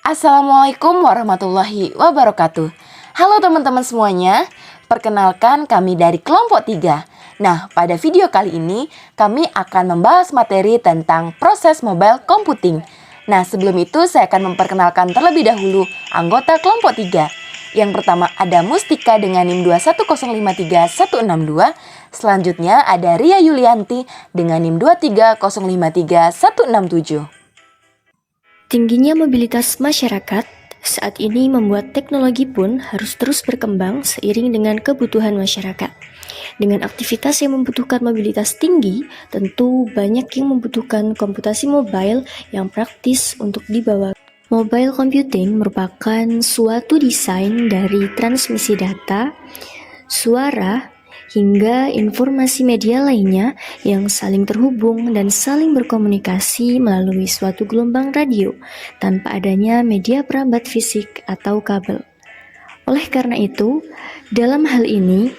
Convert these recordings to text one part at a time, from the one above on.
Assalamualaikum warahmatullahi wabarakatuh. Halo teman-teman semuanya, perkenalkan kami dari kelompok 3. Nah, pada video kali ini kami akan membahas materi tentang proses mobile computing. Nah, sebelum itu saya akan memperkenalkan terlebih dahulu anggota kelompok 3. Yang pertama ada Mustika dengan NIM 21053-162. Selanjutnya ada Ria Yulianti dengan NIM 23053-167. Tingginya mobilitas masyarakat saat ini membuat teknologi pun harus terus berkembang seiring dengan kebutuhan masyarakat. Dengan aktivitas yang membutuhkan mobilitas tinggi, tentu banyak yang membutuhkan komputasi mobile yang praktis untuk dibawa. Mobile computing merupakan suatu desain dari transmisi data, suara, hingga informasi media lainnya yang saling terhubung dan saling berkomunikasi melalui suatu gelombang radio tanpa adanya media perambat fisik atau kabel. Oleh karena itu, dalam hal ini,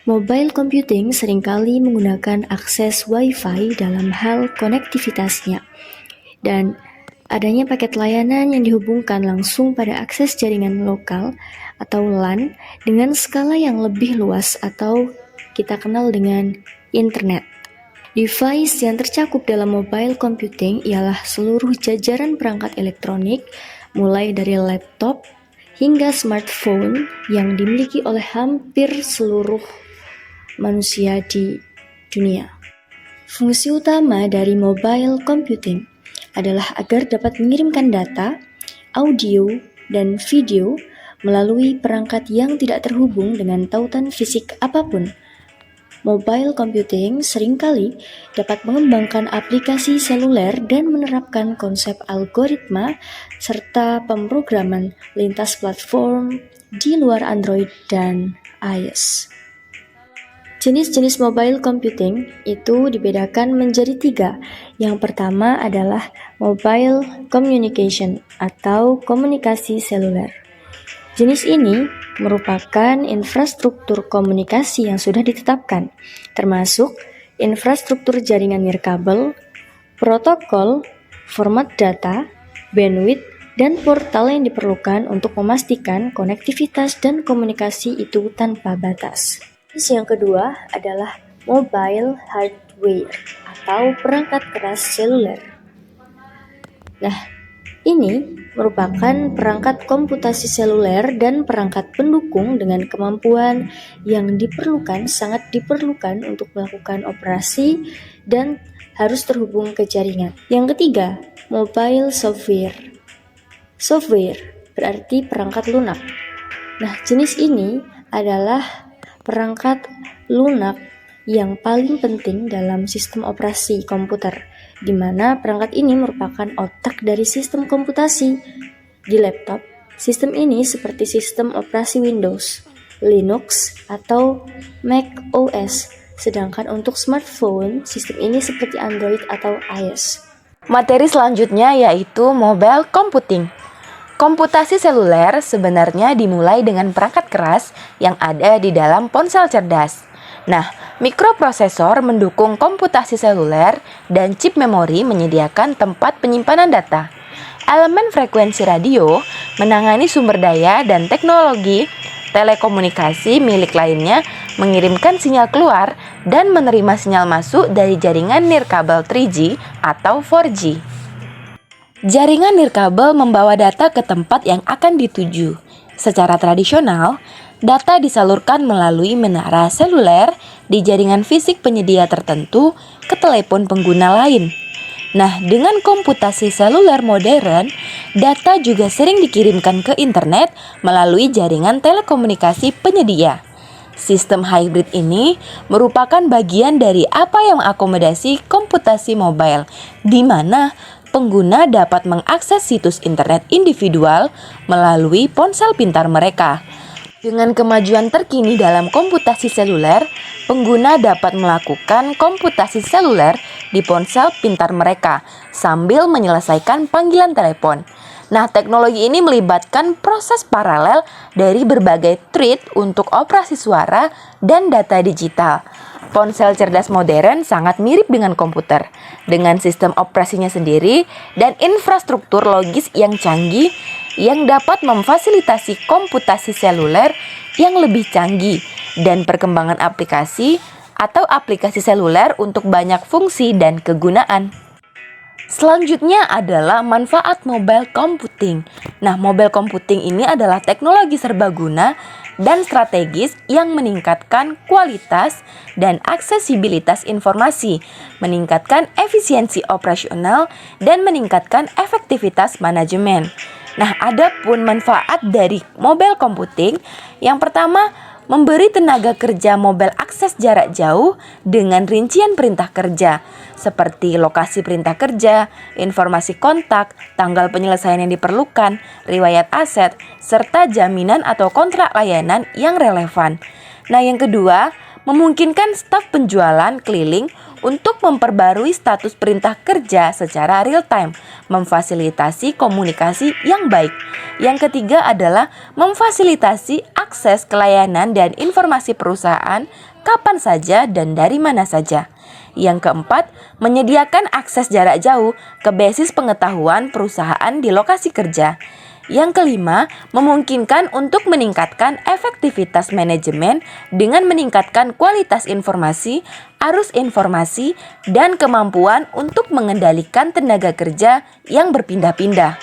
mobile computing seringkali menggunakan akses Wi-Fi dalam hal konektivitasnya, dan adanya paket layanan yang dihubungkan langsung pada akses jaringan lokal atau LAN dengan skala yang lebih luas atau kita kenal dengan internet. Device yang tercakup dalam mobile computing ialah seluruh jajaran perangkat elektronik, mulai dari laptop hingga smartphone yang dimiliki oleh hampir seluruh manusia di dunia. Fungsi utama dari mobile computing adalah agar dapat mengirimkan data, audio, dan video melalui perangkat yang tidak terhubung dengan tautan fisik apapun. Mobile computing seringkali dapat mengembangkan aplikasi seluler dan menerapkan konsep algoritma serta pemrograman lintas platform di luar Android dan iOS. Jenis-jenis mobile computing itu dibedakan menjadi 3. Yang pertama adalah mobile communication atau komunikasi seluler. Jenis ini merupakan infrastruktur komunikasi yang sudah ditetapkan, termasuk infrastruktur jaringan nirkabel, protokol, format data, bandwidth, dan portal yang diperlukan untuk memastikan konektivitas dan komunikasi itu tanpa batas. Jenis yang kedua adalah mobile hardware atau perangkat keras seluler. Nah, ini merupakan perangkat komputasi seluler dan perangkat pendukung dengan kemampuan yang sangat diperlukan untuk melakukan operasi dan harus terhubung ke jaringan. Yang ketiga, mobile software. Software berarti perangkat lunak. Nah, jenis ini adalah perangkat lunak yang paling penting dalam sistem operasi komputer, di mana perangkat ini merupakan otak dari sistem komputasi. Di laptop, sistem ini seperti sistem operasi Windows, Linux, atau Mac OS, sedangkan untuk smartphone, sistem ini seperti Android atau iOS. Materi selanjutnya yaitu mobile computing. Komputasi seluler sebenarnya dimulai dengan perangkat keras yang ada di dalam ponsel cerdas. Nah, mikroprosesor mendukung komputasi seluler dan chip memori menyediakan tempat penyimpanan data. Elemen frekuensi radio menangani sumber daya dan teknologi telekomunikasi milik lainnya mengirimkan sinyal keluar dan menerima sinyal masuk dari jaringan nirkabel 3G atau 4G. Jaringan nirkabel membawa data ke tempat yang akan dituju. Secara tradisional, data disalurkan melalui menara seluler di jaringan fisik penyedia tertentu ke telepon pengguna lain. Nah, dengan komputasi seluler modern, data juga sering dikirimkan ke internet melalui jaringan telekomunikasi penyedia. Sistem hybrid ini merupakan bagian dari apa yang mengakomodasi komputasi mobile, di mana pengguna dapat mengakses situs internet individual melalui ponsel pintar mereka. Dengan kemajuan terkini dalam komputasi seluler, pengguna dapat melakukan komputasi seluler di ponsel pintar mereka sambil menyelesaikan panggilan telepon. Nah, teknologi ini melibatkan proses paralel dari berbagai thread untuk operasi suara dan data digital. Ponsel cerdas modern sangat mirip dengan komputer, dengan sistem operasinya sendiri dan infrastruktur logis yang canggih yang dapat memfasilitasi komputasi seluler yang lebih canggih dan perkembangan aplikasi atau aplikasi seluler untuk banyak fungsi dan kegunaan. Selanjutnya adalah manfaat mobile computing. Nah, mobile computing ini adalah teknologi serbaguna dan strategis yang meningkatkan kualitas dan aksesibilitas informasi, meningkatkan efisiensi operasional, dan meningkatkan efektivitas manajemen. Nah, ada pun manfaat dari mobile computing. Yang pertama, memberi tenaga kerja mobile akses jarak jauh dengan rincian perintah kerja, seperti lokasi perintah kerja, informasi kontak, tanggal penyelesaian yang diperlukan, riwayat aset, serta jaminan atau kontrak layanan yang relevan. Nah, yang kedua, memungkinkan staf penjualan keliling untuk memperbarui status perintah kerja secara real time, memfasilitasi komunikasi yang baik. Yang ketiga adalah memfasilitasi akses ke layanan dan informasi perusahaan kapan saja dan dari mana saja. Yang keempat, menyediakan akses jarak jauh ke basis pengetahuan perusahaan di lokasi kerja. Yang kelima, memungkinkan untuk meningkatkan efektivitas manajemen dengan meningkatkan kualitas informasi, arus informasi, dan kemampuan untuk mengendalikan tenaga kerja yang berpindah-pindah.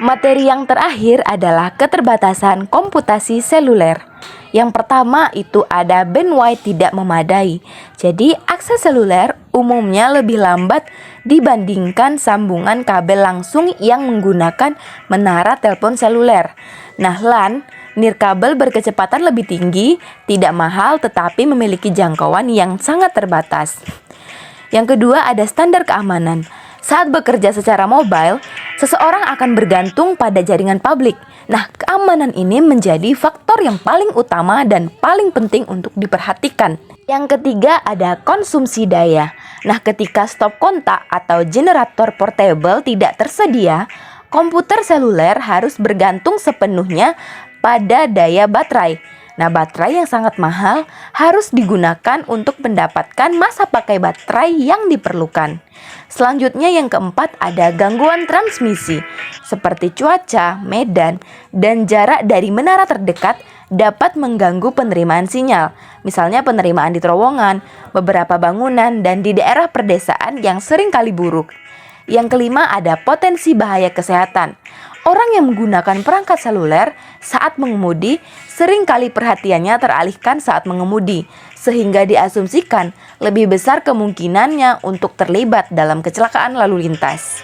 Materi yang terakhir adalah keterbatasan komputasi seluler. Yang pertama itu ada bandwidth tidak memadai. Jadi akses seluler umumnya lebih lambat dibandingkan sambungan kabel langsung yang menggunakan menara telepon seluler. Nah, LAN, nirkabel berkecepatan lebih tinggi, tidak mahal tetapi memiliki jangkauan yang sangat terbatas. Yang kedua ada standar keamanan. Saat bekerja secara mobile, seseorang akan bergantung pada jaringan publik. Nah, keamanan ini menjadi faktor yang paling utama dan paling penting untuk diperhatikan. Yang ketiga ada konsumsi daya. Nah, ketika stop kontak atau generator portable tidak tersedia, komputer seluler harus bergantung sepenuhnya pada daya baterai. Nah, baterai yang sangat mahal harus digunakan untuk mendapatkan masa pakai baterai yang diperlukan. Selanjutnya yang keempat ada gangguan transmisi, seperti cuaca, medan, dan jarak dari menara terdekat dapat mengganggu penerimaan sinyal. Misalnya penerimaan di terowongan, beberapa bangunan, dan di daerah perdesaan yang sering kali buruk. Yang kelima ada potensi bahaya kesehatan. Orang yang menggunakan perangkat seluler saat mengemudi seringkali perhatiannya teralihkan saat mengemudi, sehingga diasumsikan lebih besar kemungkinannya untuk terlibat dalam kecelakaan lalu lintas.